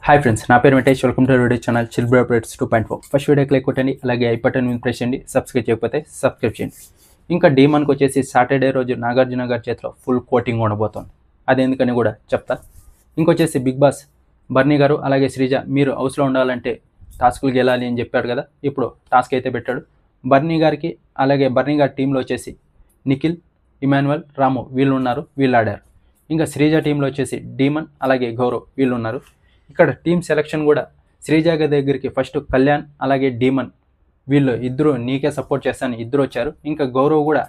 Hi friends, నా పేరు Venkatesh. Welcome to video channel chill bro updates 2.4. First వీడియోకి like కొట్టండి, అలాగే ఐ బటన్ మీద ప్రెస్ చేయండి. సబ్స్క్రైబ్ చేయకపోతే సబ్స్క్రైబ్ చేయండి. ఇంకా డీమన్కి వచ్చేసి సాటర్డే రోజు నాగార్జున గారి చేతిలో ఫుల్ కోటింగ్ ఉండబోతోంది. అదెందుకని కూడా చెప్తా. ఇంకొచ్చేసి బిగ్ బాస్ బర్నీ గారు అలాగే శ్రీజ మీరు హౌస్లో ఉండాలంటే టాస్కులు గెలాలి అని చెప్పాడు కదా. ఇప్పుడు టాస్క్ అయితే పెట్టాడు. బర్నీ గారికి అలాగే బర్నీ గారి టీంలో వచ్చేసి నిఖిల్, ఇమాన్యువల్, రాము వీళ్ళు ఉన్నారు, వీళ్ళు ఆడారు. ఇంకా శ్రీజ టీంలో వచ్చేసి డీమన్ అలాగే గౌరవ్ వీళ్ళు ఉన్నారు. ఇక్కడ టీమ్ సెలెక్షన్ కూడా శ్రీజ దగ్గరికి ఫస్ట్ కళ్యాణ్ అలాగే డీమన్ వీళ్ళు ఇద్దరు నీకే సపోర్ట్ చేస్తాను ఇద్దరు వచ్చారు. ఇంకా గౌరవ్ కూడా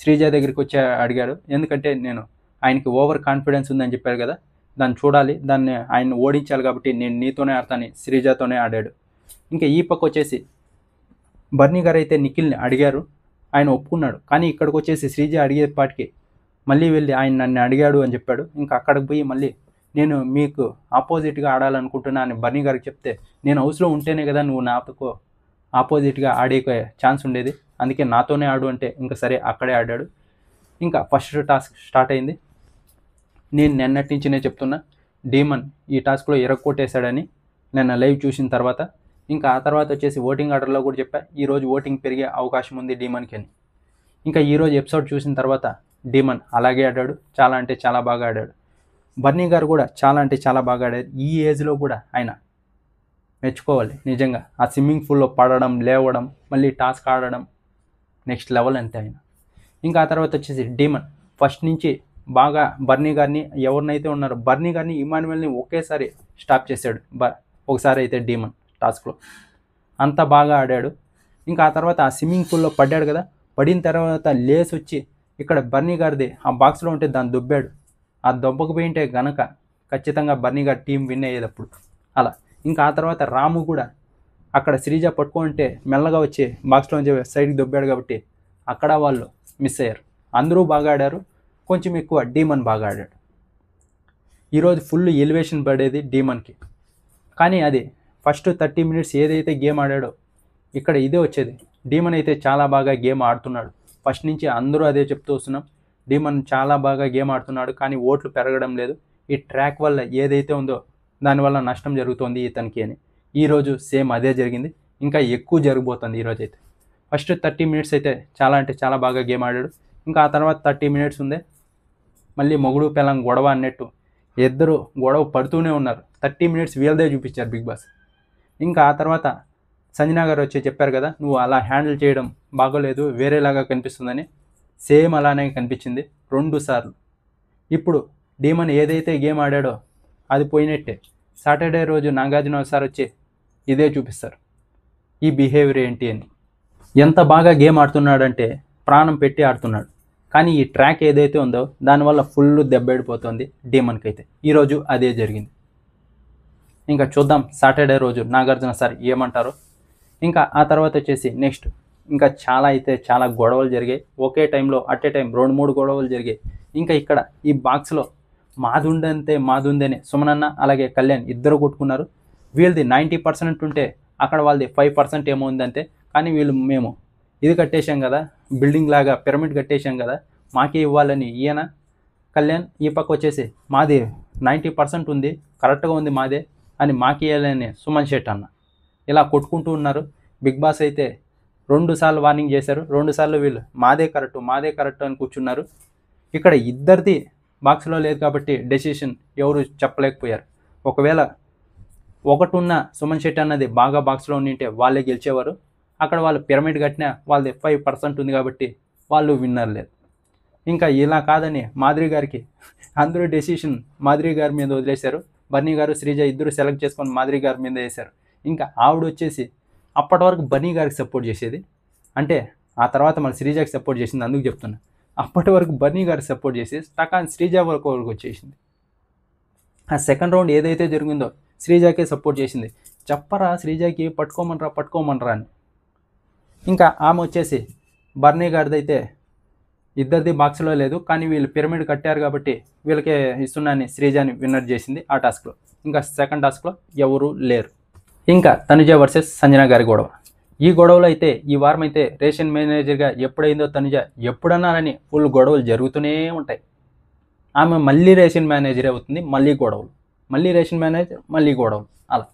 శ్రీజ దగ్గరికి వచ్చి అడిగాడు. ఎందుకంటే నేను ఆయనకి ఓవర్ కాన్ఫిడెన్స్ ఉందని చెప్పారు కదా, దాన్ని చూడాలి, దాన్ని ఆయన ఓడించాలి కాబట్టి నేను నీతోనే ఆడతాను శ్రీజతోనే ఆడాడు. ఇంకా ఈ పక్క వచ్చేసి బర్నీ గారు అయితే నిఖిల్ని అడిగారు, ఆయన ఒప్పుకున్నాడు. కానీ ఇక్కడికి వచ్చేసి శ్రీజ అడిగేపాటికి మళ్ళీ వెళ్ళి ఆయన నన్ను అడిగాడు అని చెప్పాడు. ఇంకా అక్కడికి పోయి మళ్ళీ నేను మీకు ఆపోజిట్గా ఆడాలనుకుంటున్నా అని బర్నీ గారికి చెప్తే, నేను హౌస్లో ఉంటేనే కదా నువ్వు నాతో ఆపోజిట్గా ఆడే ఛాన్స్ ఉండేది, అందుకే నాతోనే ఆడు అంటే ఇంకా సరే అక్కడే ఆడాడు. ఇంకా ఫస్ట్ టాస్క్ స్టార్ట్ అయింది. నేను నిన్నటి నుంచి నేను చెప్తున్నా డీమన్ ఈ టాస్క్లో ఎరక్కొట్టేశాడని నిన్న లైవ్ చూసిన తర్వాత. ఇంకా ఆ తర్వాత వచ్చేసి ఓటింగ్ ఆర్డర్లో కూడా చెప్పా ఈరోజు ఓటింగ్ పెరిగే అవకాశం ఉంది డీమన్కి అని. ఇంకా ఈరోజు ఎపిసోడ్ చూసిన తర్వాత డీమన్ అలాగే ఆడాడు, చాలా అంటే చాలా బాగా ఆడాడు. బర్నీ గారు కూడా చాలా అంటే చాలా బాగా ఆడారు. ఈ ఏజ్లో కూడా ఆయన మెచ్చుకోవాలి నిజంగా. ఆ స్విమ్మింగ్ పూల్లో పడడం, లేవడం, మళ్ళీ టాస్క్ ఆడడం నెక్స్ట్ లెవెల్ అంతే ఆయన. ఇంకా ఆ తర్వాత వచ్చేసి డీమన్ ఫస్ట్ నుంచి బాగా బర్నీ గారిని ఎవరినైతే ఉన్నారో బర్నీ గారిని ఇమాన్యువల్ని ఒకేసారి స్టాప్ చేశాడు. ఒకసారి అయితే డీమన్ టాస్క్లో అంత బాగా ఆడాడు. ఇంకా ఆ తర్వాత ఆ స్విమ్మింగ్ పూల్లో పడ్డాడు కదా, పడిన తర్వాత లేస్ వచ్చి ఇక్కడ బర్నీ గారిది ఆ బాక్స్లో ఉంటే దాన్ని దుబ్బాడు. ఆ దెబ్బకు పోయింటే గనక ఖచ్చితంగా బర్నీ గారి టీం విన్ అయ్యేటప్పుడు అలా. ఇంకా ఆ తర్వాత రాము కూడా అక్కడ శ్రీజ పట్టుకుంటే మెల్లగా వచ్చి బాక్స్లో సైడ్కి దొబ్బాడు కాబట్టి అక్కడ వాళ్ళు మిస్ అయ్యారు. అందరూ బాగా ఆడారు, కొంచెం ఎక్కువ డీమన్ బాగా ఆడాడు. ఈరోజు ఫుల్ ఎలివేషన్ పడేది డీమన్కి. కానీ అది ఫస్ట్ 30 minutes ఏదైతే గేమ్ ఆడాడో ఇక్కడ ఇదే వచ్చేది. డీమన్ అయితే చాలా బాగా గేమ్ ఆడుతున్నాడు. ఫస్ట్ నుంచి అందరూ అదే చెప్తూ వస్తున్నాం, డీమన్ చాలా బాగా గేమ్ ఆడుతున్నాడు, కానీ ఓట్లు పెరగడం లేదు. ఈ ట్రాక్ వల్ల ఏదైతే ఉందో దానివల్ల నష్టం జరుగుతోంది ఇతనికి అని. ఈరోజు సేమ్ అదే జరిగింది, ఇంకా ఎక్కువ జరగబోతుంది ఈరోజు అయితే. ఫస్ట్ 30 minutes అయితే చాలా అంటే చాలా బాగా గేమ్ ఆడాడు. ఇంకా ఆ తర్వాత 30 minutes ఉందే మళ్ళీ మొగుడు పెళ్ళం గొడవ అన్నట్టు ఇద్దరు గొడవ పడుతూనే ఉన్నారు. 30 minutes వీళ్ళదే చూపించారు బిగ్ బాస్. ఇంకా ఆ తర్వాత సంజనా గారు వచ్చి చెప్పారు కదా, నువ్వు అలా హ్యాండిల్ చేయడం బాగోలేదు, వేరేలాగా కనిపిస్తుందని. సేమ్ అలానే కనిపించింది 2 సార్లు. ఇప్పుడు డీమన్ ఏదైతే గేమ్ ఆడాడో అది పోయినట్టే. సాటర్డే రోజు నాగార్జున సార్ వచ్చి ఇదే చూపిస్తారు, ఈ బిహేవియర్ ఏంటి అని. ఎంత బాగా గేమ్ ఆడుతున్నాడంటే ప్రాణం పెట్టి ఆడుతున్నాడు. కానీ ఈ ట్రాక్ ఏదైతే ఉందో దానివల్ల ఫుల్ దెబ్బడిపోతుంది డీమన్కి అయితే. ఈరోజు అదే జరిగింది. ఇంకా చూద్దాం సాటర్డే రోజు నాగార్జున సార్ ఏమంటారో. ఇంకా ఆ తర్వాత వచ్చేసి నెక్స్ట్ ఇంకా చాలా గొడవలు జరిగాయి ఒకే టైంలో. అట్ ఏ టైం 2-3 గొడవలు జరిగాయి. ఇంకా ఇక్కడ ఈ బాక్స్లో మాదుందనే సుమనన్న అలాగే కళ్యాణ్ ఇద్దరు కొట్టుకున్నారు. వీళ్ళది 90% ఉంటే అక్కడ వాళ్ళది 5% ఏమో ఉందంతే. కానీ వీళ్ళు మేము ఇది కట్టేశాం కదా, బిల్డింగ్ లాగా పిరమిడ్ కట్టేశాం కదా, మాకే ఇవ్వాలని ఈయన కళ్యాణ్. ఈ పక్క వచ్చేసి మాది 90% ఉంది, కరెక్ట్గా ఉంది మాదే అని మాకే ఇవ్వాలని సుమన్ శెట్టి అన్న. ఇలా కొట్టుకుంటూ ఉన్నారు. బిగ్ బాస్ అయితే 2 సార్లు వార్నింగ్ చేశారు, 2 సార్లు వీళ్ళు మాదే కరెక్ట్ అని కూర్చున్నారు. ఇక్కడ ఇద్దరిది బాక్స్లో లేదు కాబట్టి డెసిషన్ ఎవరు చెప్పలేకపోయారు. ఒకవేళ ఒకటున్న సుమన్ శెట్టి అన్నది బాగా బాక్స్లో ఉండింటే వాళ్ళే గెలిచేవారు. అక్కడ వాళ్ళు పిరమిడ్ కట్టినా వాళ్ళది 5% ఉంది కాబట్టి వాళ్ళు విన్నర్ లేదు. ఇంకా ఇలా కాదని మాధురి గారికి అందరూ డెసిషన్ మాధురి గారి మీద వదిలేశారు. బర్నీ గారు శ్రీజ ఇద్దరు సెలెక్ట్ చేసుకొని మాధురి గారి మీద వేశారు. ఇంకా ఆవిడ వచ్చేసి అప్పటి వరకు బర్నీ గారికి సపోర్ట్ చేసేది, అంటే ఆ తర్వాత మన శ్రీజకి సపోర్ట్ చేసింది, అందుకు చెప్తున్నా. అప్పటి వరకు బర్నీ గారికి సపోర్ట్ చేసి టకాన్ శ్రీజ వరకు వచ్చేసింది. ఆ సెకండ్ రౌండ్ ఏదైతే జరిగిందో శ్రీజకే సపోర్ట్ చేసింది. చెప్పరా శ్రీజకి పట్టుకోమనరా అని. ఇంకా ఆమె వచ్చేసి బర్నీ గారిది అయితే ఇద్దరిది బాక్స్లో లేదు, కానీ వీళ్ళు పిరమిడ్ కట్టారు కాబట్టి వీళ్ళకే ఇస్తున్నాని శ్రీజాని విన్నర్ చేసింది ఆ టాస్క్లో. ఇంకా సెకండ్ టాస్క్లో ఎవరు లేరు. ఇంకా తనుజ వర్సెస్ సంజన గారి గొడవ. ఈ గొడవలు అయితే ఈ వారం అయితే రేషన్ మేనేజర్గా ఎప్పుడైందో తనుజ ఎప్పుడన్నారని ఫుల్ గొడవలు జరుగుతూనే ఉంటాయి. ఆమె మళ్ళీ రేషన్ మేనేజర్ అవుతుంది, మళ్ళీ గొడవలు. మళ్ళీ రేషన్ మేనేజర్ మళ్ళీ గొడవ అలా.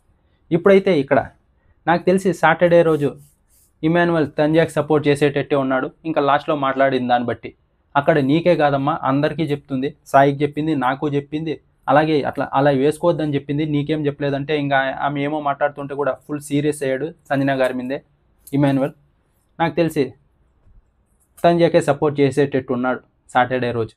ఇప్పుడైతే ఇక్కడ నాకు తెలిసి సాటర్డే రోజు ఇమాన్యుయల్ తంజాకి సపోర్ట్ చేసేటట్టే ఉన్నాడు. ఇంకా లాస్ట్లో మాట్లాడిన దాన్ని బట్టి అక్కడ నీకే కాదమ్మా అందరికీ చెప్తుంది, సాయికి చెప్పింది, నాకు చెప్పింది, అలాగే అలా వేసుకోవద్దని చెప్పింది, నీకేం చెప్పలేదంటే ఇంకా ఆమె ఏమో మాట్లాడుతుంటే కూడా ఫుల్ సీరియస్ అయ్యాడు సంజన గారి మీదే ఇమాన్యుయల్. నాకు తెలిసి తంజాకే సపోర్ట్ చేసేటట్టు ఉన్నాడు సాటర్డే రోజు.